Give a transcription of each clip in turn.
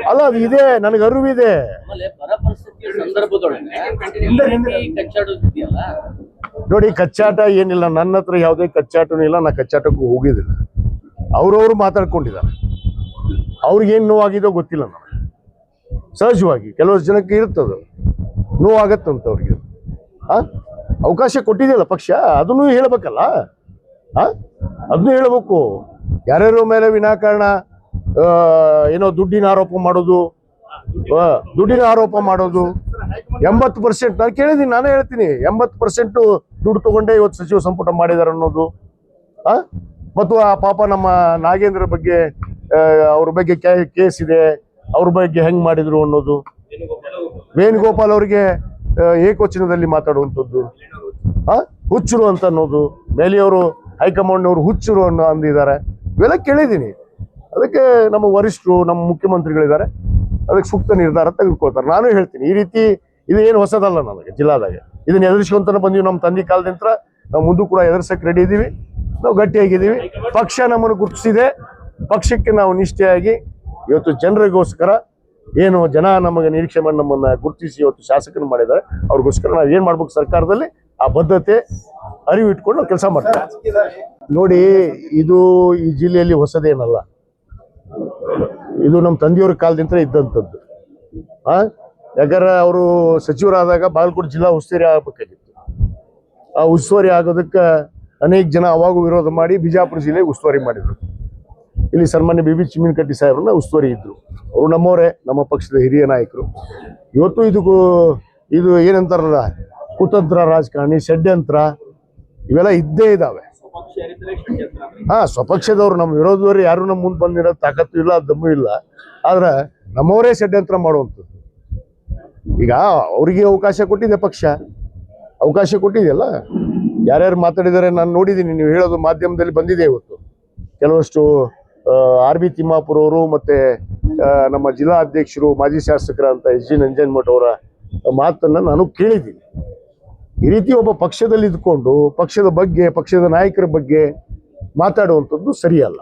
ಅಲ್ಲ, ಅದು ಇದೆ, ನನಗೆ ಅರಿವಿದೆ. ನೋಡಿ, ಕಚ್ಚಾಟ ಏನಿಲ್ಲ, ನನ್ನ ಹತ್ರ ಯಾವುದೇ ಕಚ್ಚಾಟನೂ ಇಲ್ಲ, ನಾ ಕಚ್ಚಾಟಕ್ಕೂ ಹೋಗಿದ್ದಿಲ್ಲ. ಅವ್ರವ್ರು ಮಾತಾಡ್ಕೊಂಡಿದ್ದಾರೆ. ಅವ್ರಿಗೇನು ನೋವಾಗಿದೋ ಗೊತ್ತಿಲ್ಲ. ನನಗೆ ಸಹಜವಾಗಿ ಕೆಲವು ಜನಕ್ಕೆ ಇರ್ತದ, ನೋವಾಗತ್ತಂತ ಅವ್ರಿಗೆ. ಅವಕಾಶ ಕೊಟ್ಟಿದೆಯಲ್ಲ ಪಕ್ಷ, ಅದನ್ನು ಹೇಳಬೇಕಲ್ಲ. ಅದನ್ನು ಹೇಳಬೇಕು. ಯಾರ್ಯಾರ ಮೇಲೆ ವಿನಾಕಾರಣ ಏನೋ ದುಡ್ಡಿನ ಆರೋಪ ಮಾಡೋದು 80%. ನಾನು ಕೇಳಿದ್ದೀನಿ, ನಾನೇ ಹೇಳ್ತೀನಿ, 80% ದುಡ್ಡು ತಗೊಂಡೇ ಇವತ್ತು ಸಚಿವ ಸಂಪುಟ ಮಾಡಿದಾರೆ ಅನ್ನೋದು. ಮತ್ತು ಆ ಪಾಪ ನಮ್ಮ ನಾಗೇಂದ್ರ ಬಗ್ಗೆ, ಅವ್ರ ಬಗ್ಗೆ ಕೇಸ್ ಇದೆ, ಅವ್ರ ಬಗ್ಗೆ ಹೆಂಗ್ ಮಾಡಿದ್ರು ಅನ್ನೋದು. ವೇಣುಗೋಪಾಲ್ ಅವರಿಗೆ ಏಕವಚನದಲ್ಲಿ ಮಾತಾಡುವಂಥದ್ದು, ಹುಚ್ಚರು ಅಂತ ಅನ್ನೋದು. ಮೇಲಿಯವರು ಹೈಕಮಾಂಡ್ನವರು ಹುಚ್ಚರು ಅಂದಿದ್ದಾರೆ. ಇವೆಲ್ಲ ಕೇಳಿದ್ದೀನಿ. ಅದಕ್ಕೆ ನಮ್ಮ ವರಿಷ್ಠರು, ನಮ್ಮ ಮುಖ್ಯಮಂತ್ರಿಗಳಿದ್ದಾರೆ, ಅದಕ್ಕೆ ಸೂಕ್ತ ನಿರ್ಧಾರ ತೆಗೆದುಕೊಳ್ತಾರೆ. ನಾನು ಹೇಳ್ತೀನಿ, ಈ ರೀತಿ ಇದು ಏನು ಹೊಸದಲ್ಲ ನನಗೆ. ಜಿಲ್ಲಾದಾಗ ಇದನ್ನ ಎದುರಿಸ್ಕೊಂತಾನೆ ಬಂದೀವಿ. ನಮ್ಮ ತಂದೆ ಕಾಲದಿಂದ ನಾವು ಮುಂದೂ ಕೂಡ ಎದುರಿಸಕ್ಕೆ ರೆಡಿ ಇದ್ದೀವಿ. ನಾವು ಗಟ್ಟಿಯಾಗಿದ್ದೀವಿ. ಪಕ್ಷ ನಮ್ಮನ್ನು ಗುರುತಿಸಿದೆ. ಪಕ್ಷಕ್ಕೆ ನಾವು ನಿಷ್ಠೆಯಾಗಿ ಇವತ್ತು ಜನರಿಗೋಸ್ಕರ ಏನು ಜನ ನಮಗೆ ನಿರೀಕ್ಷೆ ಮಾಡಿ ನಮ್ಮನ್ನು ಗುರುತಿಸಿ ಇವತ್ತು ಶಾಸಕರು ಮಾಡಿದ್ದಾರೆ, ಅವ್ರಿಗೋಸ್ಕರ ನಾವು ಏನು ಮಾಡ್ಬೇಕು, ಸರ್ಕಾರದಲ್ಲಿ ಆ ಬದ್ಧತೆ ಅರಿವು ಇಟ್ಕೊಂಡು ನಾವು ಕೆಲಸ ಮಾಡ್ತೀವಿ. ನೋಡಿ, ಇದು ಈ ಜಿಲ್ಲೆಯಲ್ಲಿ ಹೊಸದೇನಲ್ಲ. ಇದು ನಮ್ಮ ತಂದೆಯವ್ರ ಕಾಲದಿಂದ ಇದ್ದಂಥದ್ದು. ಯಾಕಂದ್ರೆ ಅವರು ಸಚಿವರಾದಾಗ ಬಾಗಲಕೋಟೆ ಜಿಲ್ಲಾ ಉಸ್ತುವಾರಿ ಆಗಬೇಕಾಗಿತ್ತು. ಆ ಉಸ್ತುವಾರಿ ಆಗೋದಕ್ಕೆ ಅನೇಕ ಜನ ಅವಾಗೂ ವಿರೋಧ ಮಾಡಿ ಬಿಜಾಪುರ ಜಿಲ್ಲೆಗೆ ಉಸ್ತುವಾರಿ ಮಾಡಿದರು. ಇಲ್ಲಿ ಸನ್ಮಾನ್ಯ ಬಿ ಚಿಮ್ಮಿನಕಟ್ಟಿ ಸಾಹೇಬ್ರನ್ನ ಉಸ್ತುವಾರಿ ಇದ್ರು. ಅವರು ನಮ್ಮವರೇ, ನಮ್ಮ ಪಕ್ಷದ ಹಿರಿಯ ನಾಯಕರು. ಇವತ್ತು ಇದು ಏನಂತಾರಲ್ಲ, ಕುತಂತ್ರ ರಾಜಕಾರಣಿ, ಷಡ್ಯಂತ್ರ ಇವೆಲ್ಲ ಇದ್ದೇ ಇದ್ದಾವೆ. ಸ್ವಪಕ್ಷದವ್ರು, ನಮ್ಮ ವಿರೋಧದವ್ರು ಯಾರು ನಮ್ಮ ಮುಂದೆ ಬಂದಿರೋ ತಾಕತ್ತು ಇಲ್ಲ, ದಮ್ಮು ಇಲ್ಲ. ಆದ್ರೆ ನಮ್ಮವರೇ ಷಡ್ಯಂತ್ರ ಮಾಡುವಂಥದ್ದು. ಈಗ ಅವ್ರಿಗೆ ಅವಕಾಶ ಕೊಟ್ಟಿದೆ ಪಕ್ಷ, ಅವಕಾಶ ಕೊಟ್ಟಿದೆಯಲ್ಲ. ಯಾರ್ಯಾರು ಮಾತಾಡಿದ್ದಾರೆ ನಾನು ನೋಡಿದ್ದೀನಿ. ನೀವು ಹೇಳೋದು ಮಾಧ್ಯಮದಲ್ಲಿ ಬಂದಿದೆ ಇವತ್ತು. ಕೆಲವಷ್ಟು ಆರ್.ಬಿ. ತಿಮ್ಮಾಪುರ ಅವರು ಮತ್ತೆ ನಮ್ಮ ಜಿಲ್ಲಾ ಅಧ್ಯಕ್ಷರು, ಮಾಜಿ ಶಾಸಕರಂತ ಎಸ್.ಜಿ. ನಂಜನಮಠ ಅವರ ಮಾತನ್ನು ನಾನು ಕೇಳಿದ್ದೀನಿ. ಈ ರೀತಿ ಒಬ್ಬ ಪಕ್ಷದಲ್ಲಿ ಇದ್ಕೊಂಡು ಪಕ್ಷದ ಬಗ್ಗೆ, ಪಕ್ಷದ ನಾಯಕರ ಬಗ್ಗೆ ಮಾತಾಡುವಂಥದ್ದು ಸರಿಯಲ್ಲ.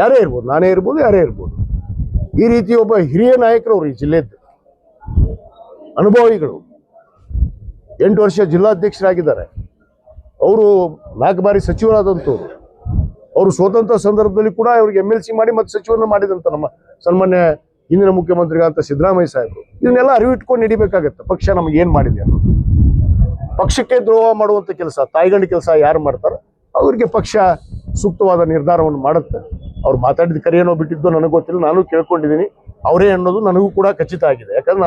ಯಾರೇ ಇರ್ಬೋದು, ನಾನೇ ಇರ್ಬೋದು, ಯಾರೇ ಇರ್ಬೋದು. ಈ ರೀತಿ ಒಬ್ಬ ಹಿರಿಯ ನಾಯಕರವರು, ಈ ಜಿಲ್ಲೆದ್ದು ಅನುಭವಿಗಳು, 8 ವರ್ಷ ಜಿಲ್ಲಾಧ್ಯಕ್ಷರಾಗಿದ್ದಾರೆ. ಅವರು 4 ಬಾರಿ ಸಚಿವರಾದಂಥವ್ರು. ಅವರು ಸ್ವತಂತ್ರ ಸಂದರ್ಭದಲ್ಲಿ ಕೂಡ ಅವ್ರಿಗೆ MLC ಮಾಡಿ ಮತ್ತೆ ಸಚಿವರನ್ನ ಮಾಡಿದಂಥ ನಮ್ಮ ಸನ್ಮಾನ್ಯ ಹಿಂದಿನ ಮುಖ್ಯಮಂತ್ರಿಗಳಂತ ಸಿದ್ದರಾಮಯ್ಯ ಸಾಹೇಬರು. ಇದನ್ನೆಲ್ಲ ಅರಿವಿಟ್ಕೊಂಡು ನಡಿಬೇಕಾಗತ್ತೆ. ಪಕ್ಷ ನಮಗೆ ಏನು ಮಾಡಿದೆ ಅನ್ನೋದು. ಪಕ್ಷಕ್ಕೆ ದ್ರೋಹ ಮಾಡುವಂಥ ಕೆಲಸ, ತಾಯಿಗಂಡ ಕೆಲಸ ಯಾರು ಮಾಡ್ತಾರೆ ಅವ್ರಿಗೆ ಪಕ್ಷ ಸೂಕ್ತವಾದ ನಿರ್ಧಾರವನ್ನು ಮಾಡುತ್ತೆ. ಅವ್ರು ಮಾತಾಡಿದ ಕರೆಯೇನೋ ಬಿಟ್ಟಿದ್ದು ನನಗೆ ಗೊತ್ತಿಲ್ಲ, ನಾನು ಕೇಳ್ಕೊಂಡಿದ್ದೀನಿ. ಅವರೇ ಅನ್ನೋದು ನನಗೂ ಕೂಡ ಖಚಿತ ಆಗಿದೆ. ಯಾಕಂದ್ರೆ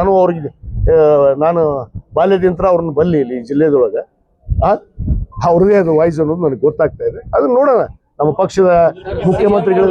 ನಾನು ಬಾಲ್ಯದಿಂದ ಅವ್ರನ್ನ ಬಲ್ಲಿ ಇಲ್ಲಿ ಜಿಲ್ಲೆದೊಳಗೆ ಅವ್ರದೇ ಅದು ವಾಯ್ಸ್ ಅನ್ನೋದು ನನಗೆ ಗೊತ್ತಾಗ್ತಾ ಇದೆ. ಅದನ್ನ ನೋಡೋಣ. ನಮ್ಮ ಪಕ್ಷದ ಮುಖ್ಯಮಂತ್ರಿಗಳು